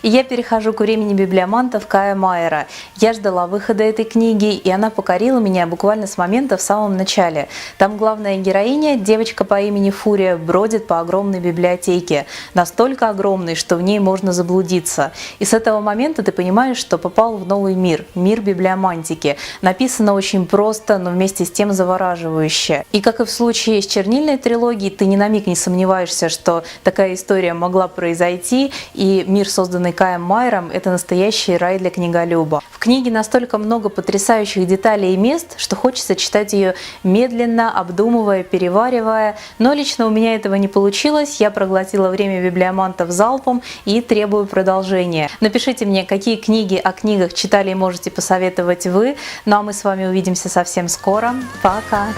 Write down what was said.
И я перехожу к времени библиомантов Кая Майера. Я ждала выхода этой книги, и она покорила меня буквально с момента в самом начале. Там главная героиня, девочка по имени Фурия, бродит по огромной библиотеке. Настолько огромной, что в ней можно заблудиться. И с этого момента ты понимаешь, что попал в новый мир, мир библиомантики. Написано очень просто, но вместе с тем завораживающе. И как и в случае с чернильной трилогией, ты ни на миг не сомневаешься, что такая история могла произойти, и мир, созданный Каем Майером, это настоящий рай для книголюба. В книге настолько много потрясающих деталей и мест, что хочется читать ее медленно, обдумывая, переваривая, но лично у меня этого не получилось, я проглотила время библиомантов залпом и требую продолжения. Напишите мне, какие книги о книгах читали и можете посоветовать вы, ну а мы с вами увидимся совсем скоро. Пока!